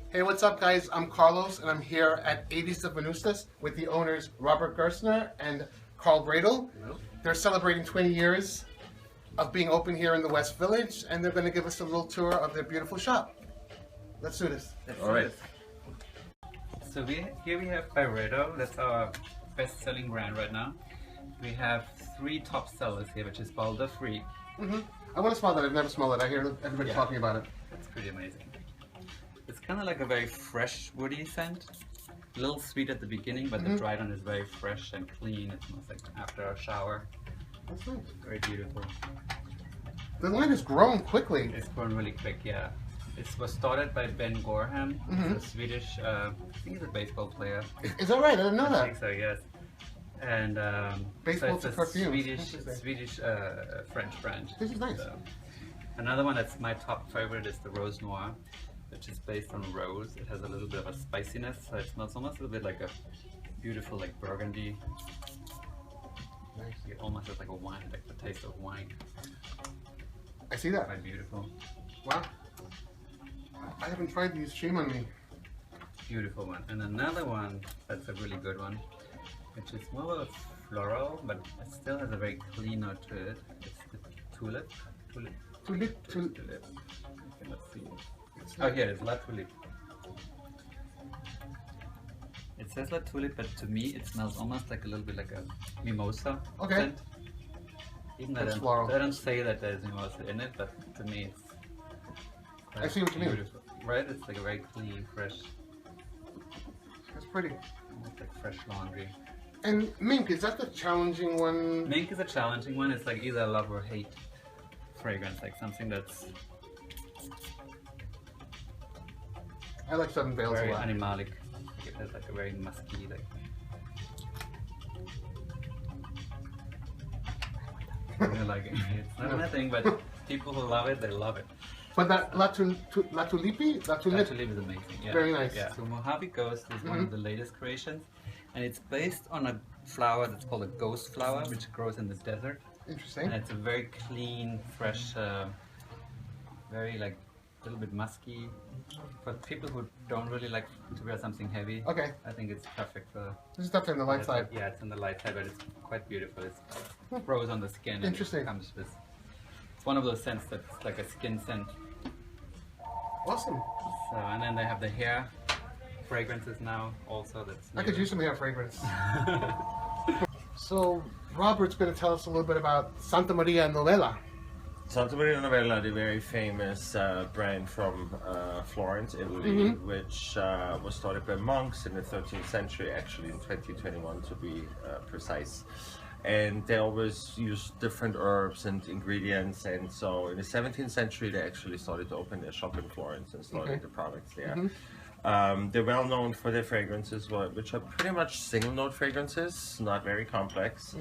Hey, what's up, guys? I'm Carlos, and I'm here at Aedes de Venustas with the owners Robert Gerstner and Carl Byredo. They're celebrating 20 years of being open here in the West Village, and they're going to give us a little tour of their beautiful shop. Let's do this. All right. So here we have Byredo. That's our best-selling brand right now. We have 3 top sellers here, which is Boulder Free. I want to smell that. I've never smelled it. I hear everybody talking about it. That's pretty amazing. It's kind of like a very fresh, woody scent. A little sweet at the beginning, but the dried one is very fresh and clean. It smells like after a shower. That's nice. Very beautiful. The line has grown quickly. It's grown really quick, yeah. It was started by Ben Gorham. He's a Swedish, I think he's a baseball player. Is that right? I didn't know I that. think so, yes. And Baseball so to perfume. Swedish French brand. This is nice. Another one that's my top favorite is the Rose Noir, which is based on rose. It has a little bit of a spiciness, so it smells almost a little bit like a beautiful, like burgundy. Nice. It almost has like a wine, like the taste of wine. I see that. Quite beautiful. Wow. I haven't tried these. Shame on me. Beautiful one. And another one that's a really good one, which is more of a floral, but it still has a very clean note to it. It's the tulip. Tulip. Okay, let's see. Oh, here it is, La Tulipe. It says La Tulipe, but to me it smells almost like a little bit like a mimosa scent. Even though they don't say that there's mimosa in it, but to me it's I see what you mean. beautiful. Right? It's like a very clean, fresh. It's pretty. It's like fresh laundry. And mink, is that the challenging one? Mink is a challenging one. It's like either love or hate fragrance, like something that's I like Seven Veils very a lot. animalic. It has like a very musky, like. I like it. It's not my thing, but people who love it, they love it. But that La Tulipe? La Tulipe is amazing. Yeah. Very nice. Yeah. So Mojave Ghost is one of the latest creations, and it's based on a flower that's called a ghost flower, which grows in the desert. Interesting. And it's a very clean, fresh, very like a little bit musky. For people who don't really like to wear something heavy, Okay. I think it's perfect for. This is definitely on the light side. Yeah, it's on the light side, but it's quite beautiful. It grows on the skin. Interesting. And it comes with. It's one of those scents that's like a skin scent. Awesome. So, and then they have the hair fragrances now also. That's I could new. use some hair fragrance. So Robert's going to tell us a little bit about Santa Maria Novella. Santa Maria Novella, the very famous brand from Florence, Italy, which was started by monks in the 13th century, actually in 2021 to be precise. And they always use different herbs and ingredients, and so in the 17th century they actually started to open their shop in Florence and started the products there. They're well known for their fragrances, which are pretty much single note fragrances, not very complex,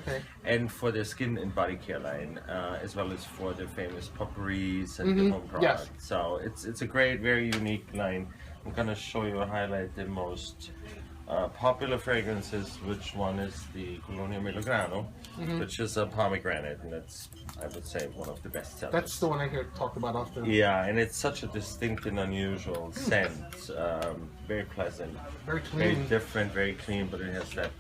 and for their skin and body care line, as well as for their famous potpourris and the home products. So it's a great, very unique line. I'm going to show you a highlight the most popular fragrances, which one is the Colonia Melograno, which is a pomegranate, and it's, I would say, one of the best sellers. That's the one I hear talked about often. Yeah, and it's such a distinct and unusual scent, very pleasant, Very clean. very different, very clean, but it has that,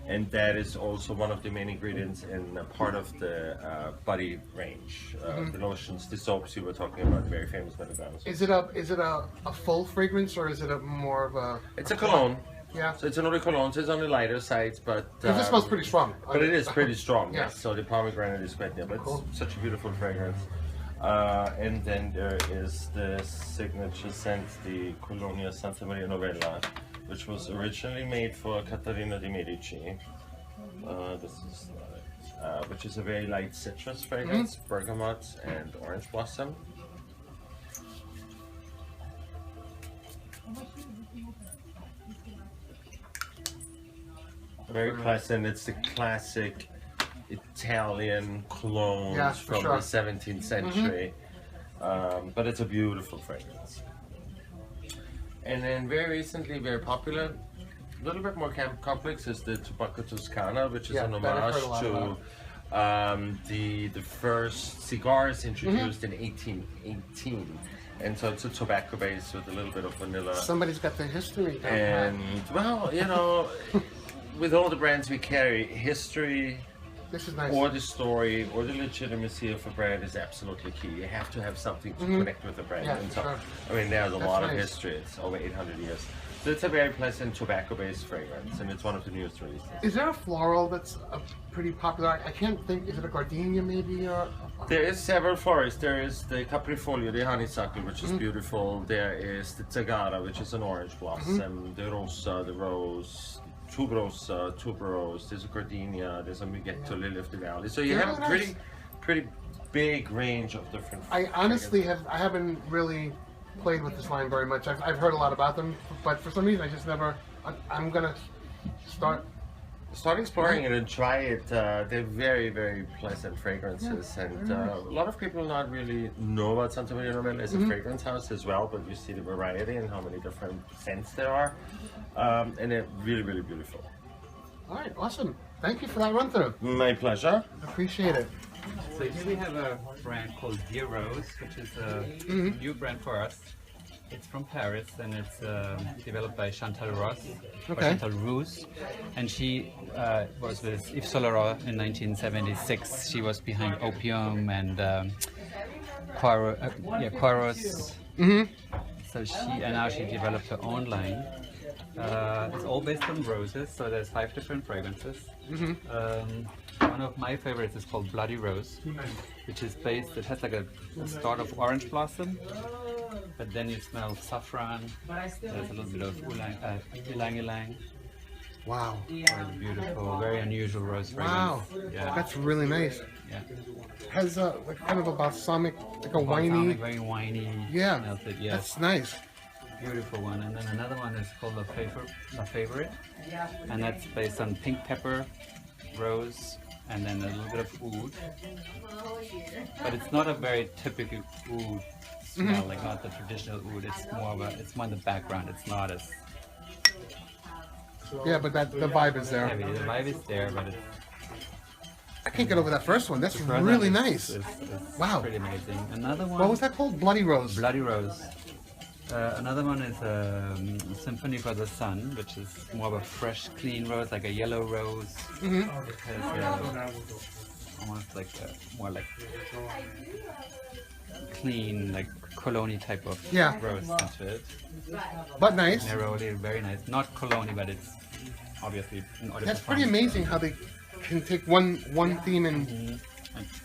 and that is also one of the main ingredients in a part of the body range, the lotions, the soaps you were talking about, very famous Melograno. Is it a full fragrance, or is it a more of a? It's a cologne. Yeah. So it's an eau de cologne, so it's on the lighter side, but This smells pretty strong. But it is pretty strong. Yeah. Yes. So the pomegranate is quite there, but it's such a beautiful fragrance. And then there is the signature scent, the Colonia Santa Maria Novella, which was originally made for Caterina de' Medici. This is which is a very light citrus fragrance, bergamot and orange blossom. Very pleasant. It's the classic Italian colognes from the 17th century, but it's a beautiful fragrance. And then very recently, very popular, a little bit more complex, is the Tabacco Toscana, which is an homage to the first cigars introduced in 1818. And so it's a tobacco base with a little bit of vanilla. Somebody's got the history. And, well, you know, with all the brands we carry, history this is nice. or the story or the legitimacy of a brand is absolutely key. You have to have something to connect with the brand. Yeah, and so, sure. I mean, there's a lot of nice. history. It's over 800 years. So it's a very pleasant tobacco-based fragrance, and it's one of the newest releases. Is there a floral that's pretty popular? I can't think. Is it a gardenia maybe? Or There is several florists. There is the caprifolio, the honeysuckle, which is beautiful. There is the zagara, which is an orange blossom. The rosa, the rose, tuberosa, tuberose. There's a gardenia. There's a mugetto, lily of the valley. So you have a pretty big range of different. I honestly haven't really played with this line very much. I've heard a lot about them, but for some reason I just never. I'm gonna start exploring it and try it. They're very pleasant fragrances, and a lot of people not really know about Santa Maria Novella as a fragrance house as well, but you see the variety and how many different scents there are, and they're really beautiful. All right, awesome. Thank you for that run through. My pleasure. Appreciate it. So here we have a brand called Dear Rose, which is a new brand for us. It's from Paris, and it's developed by Chantal Ross, or Chantal Roos, and she was with Yves Saint Laurent in 1976. She was behind Opium and Quaros. So now she developed her own line. It's all based on roses, so there's 5 different fragrances. One of my favorites is called Bloody Rose, which is based, it has like a start of orange blossom, but then you smell saffron, there's a little bit of ylang-ylang. Wow. Very beautiful, very unusual rose fragrance. Wow. Yeah. That's really nice. Yeah. Has like kind of a balsamic, like a winey. Very winey. Yeah. Melted, yes. That's nice. Beautiful one. And then another one is called La Favorite, and that's based on pink pepper, rose, and then a little bit of oud. But it's not a very typical oud smell, like not the traditional oud. It's more in the background. It's not as Yeah, but the vibe is there. heavy. The vibe is there, but it's I can't get over that first one. That's really nice. It's Wow. pretty amazing. Another one. What was that called? Bloody Rose. Bloody Rose. Another one is Symphony for the Sun, which is more of a fresh, clean rose, like a yellow rose. It has almost like more like clean, like Colonia type of rose into it. But nice. Neroli, very nice. Not Colonia, but it's obviously. That's pretty amazing how they can take one theme and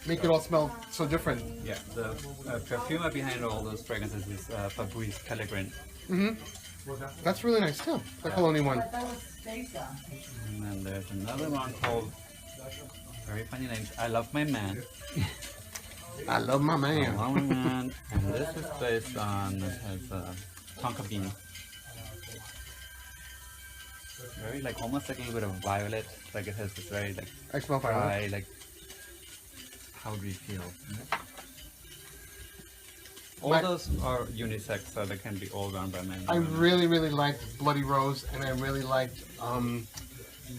make it all smell so different. Yeah, the perfumer behind all those fragrances is Fabrice Pellegrin. That's really nice too, the Colonia one. And then there's another one called, very funny name, I Love My Man. I love my I man. Love My Man. And this is based on, it has tonka bean. Very like, almost like a little bit of violet, like it has this very like, I smell violet. dry, like, powdery feel. All those are unisex, so they can be all worn by men. I really liked Bloody Rose, and I really liked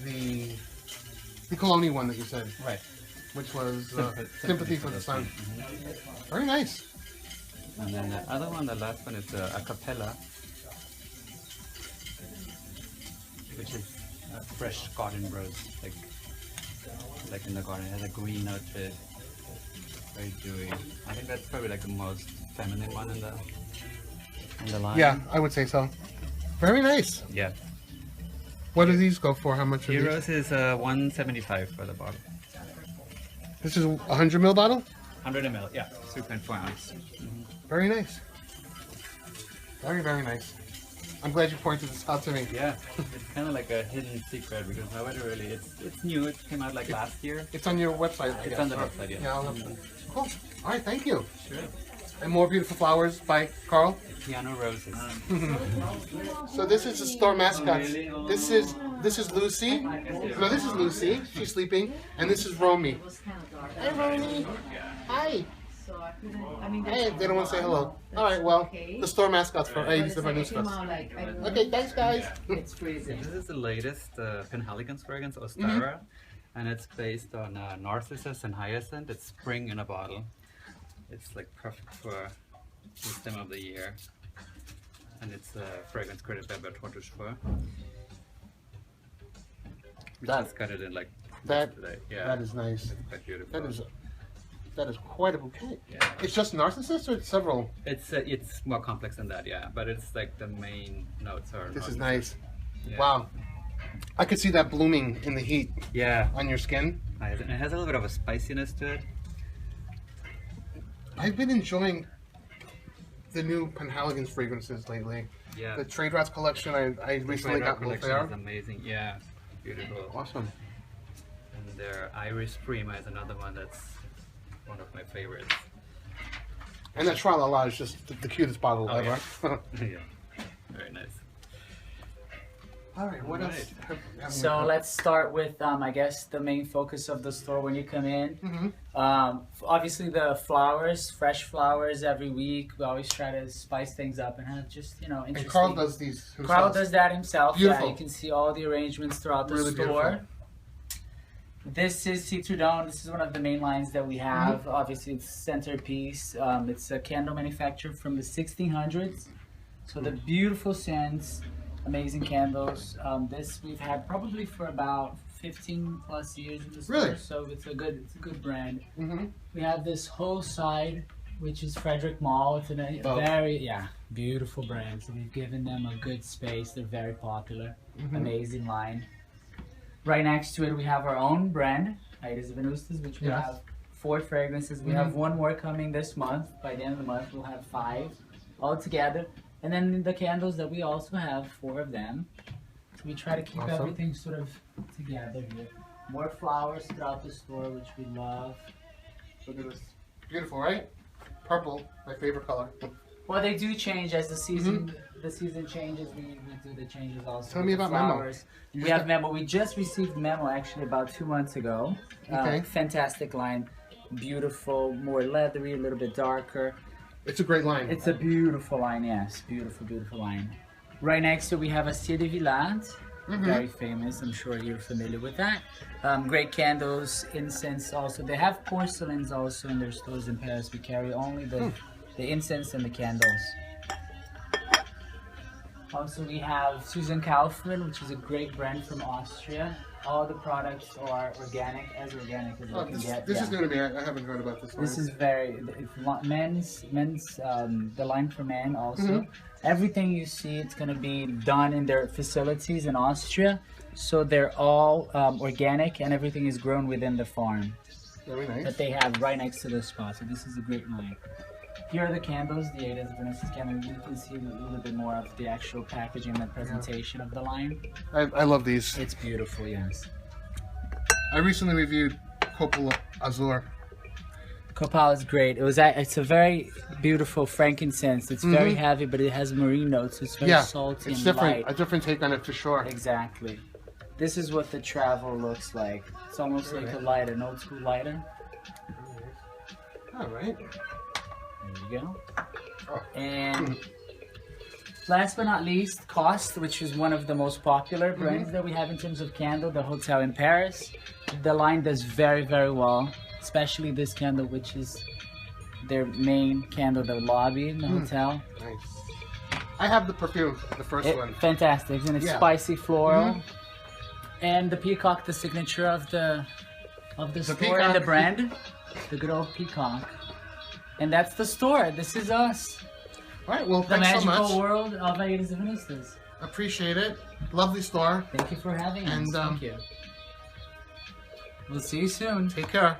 the Colonia one that you said, Right. which was Sympathy for the Sun. Very nice. And then the other one, the last one is Capella, which is a fresh garden rose, like in the garden. It has a green note to it. Very dewy. I think that's probably like the most feminine one in the line. Yeah, I would say so. Very nice. Yeah. What do these go for? How much are these? Heroes is $175 for the bottle. This is a 100 ml bottle? 100 ml, yeah, 3.4 ounce. Very nice. Very nice. I'm glad you pointed this out to me. Yeah, it's kind of like a hidden secret because nobody really, it's new, it came out like last year. It's on your website, I It's guess. on the website, yeah. Yeah, I'll have to. Cool. All right, thank you. Sure. And more beautiful flowers by Carl. Piano roses. So this is the store mascot. This is Lucy. No, this is Lucy. She's sleeping. And this is Romy. Hi, Romy. Hi. Hey, they don't want to say hello. All right, well, the store mascots for Aedes de Venustas. Okay, thanks, guys. This is the latest Penhalgon fragrance, Ostara, and it's based on Narcissus and Hyacinth. It's spring in a bottle. It's like perfect for this time of the year. And it's a fragrance created by Bertrand Duchefort. We That- just got it in like That today. Yeah, that is nice. it's quite beautiful. That is quite a bouquet. Yeah. It's just narcissus or it's several? It's more complex than that, yeah. But it's like the main notes are. This is narcissus. nice. Yeah. Wow. I could see that blooming in the heat Yeah, on your skin. and it has a little bit of a spiciness to it. I've been enjoying the new Penhalgon fragrances lately. Yeah. The Trade Routes collection, I recently got collection Noir. is amazing. Yeah, beautiful. Awesome. And their Iris Prima is another one that's one of my favorites. And that Tra La La is just the cutest bottle Oh, ever. Yeah, very nice. All right, what All else? have we So got? let's start with, I guess, the main focus of the store when you come in. Mhm. Obviously, the flowers, fresh flowers every week. We always try to spice things up and have just, interesting. And Carl does these himself. Carl does that himself. Beautiful. Yeah, you can see all the arrangements throughout the Really store. beautiful. This is Citrodon. This is one of the main lines that we have. Obviously, it's centerpiece. It's a candle manufactured from the 1600s. So the beautiful scents, amazing candles. This we've had probably for about 15 plus years in the store. Really? So it's a good brand. Mm-hmm. We have this whole side, which is Frederick Mall. It's a Oh. very beautiful brand. So we've given them a good space. They're very popular. Amazing line. Right next to it, we have our own brand, Aedes de Venustas, which we Yes. have 4 fragrances. We have one more coming this month. By the end of the month, we'll have 5 all together. And then the candles that we also have 4 of them. So we try to keep Awesome. everything sort of together here. More flowers throughout the store, which we love. Look at this. Beautiful, right? Purple, my favorite color. Well, they do change as the season changes. We do the changes also. Tell me with the about Memo. flowers. You We just have Memo. We just received Memo actually about 2 months ago. Okay. Fantastic line. Beautiful, more leathery, a little bit darker. It's a great line. It's a beautiful line, yes. Beautiful, beautiful line. Right next to we have Acqua de Villard. Very famous. I'm sure you're familiar with that. Great candles, incense also. They have porcelains also in their stores in Paris. We carry only the incense and the candles. Also, we have Susan Kaufmann, which is a great brand from Austria. All the products are organic as you Oh, can this get. this yeah. is new to me. I haven't heard about this one. This is very men's the line for men also. Everything you see, it's gonna be done in their facilities in Austria, so they're all organic and everything is grown within the farm very nice. that they have right next to the spa. So this is a great line. Here are the candles, the Aedes de Venustas candle. You can see a little bit more of the actual packaging and the presentation of the line. I love these. It's beautiful, yes. I recently reviewed Coppola Azur. Copal is great. It's a very beautiful frankincense. It's very heavy, but it has marine notes. It's very salty it's and different. light. A different take on it for sure. Exactly. This is what the travel looks like. It's almost like a lighter, an old school lighter. All right. There you go. Oh. And last but not least, Cost, which is one of the most popular brands that we have in terms of candle, the hotel in Paris. The line does very, very well, especially this candle, which is their main candle, the lobby in the hotel. Nice. I have the perfume, the first one. Fantastic, and it's Yeah. spicy floral. And the peacock, the signature of the store and the peacock. brand, the good old peacock. And that's the store. This is us. All right. Well, The thanks so magical much. world of Aedes de Venustas. Appreciate it. Lovely store. Thank you for having us. And, Thank you. We'll see you soon. Take care.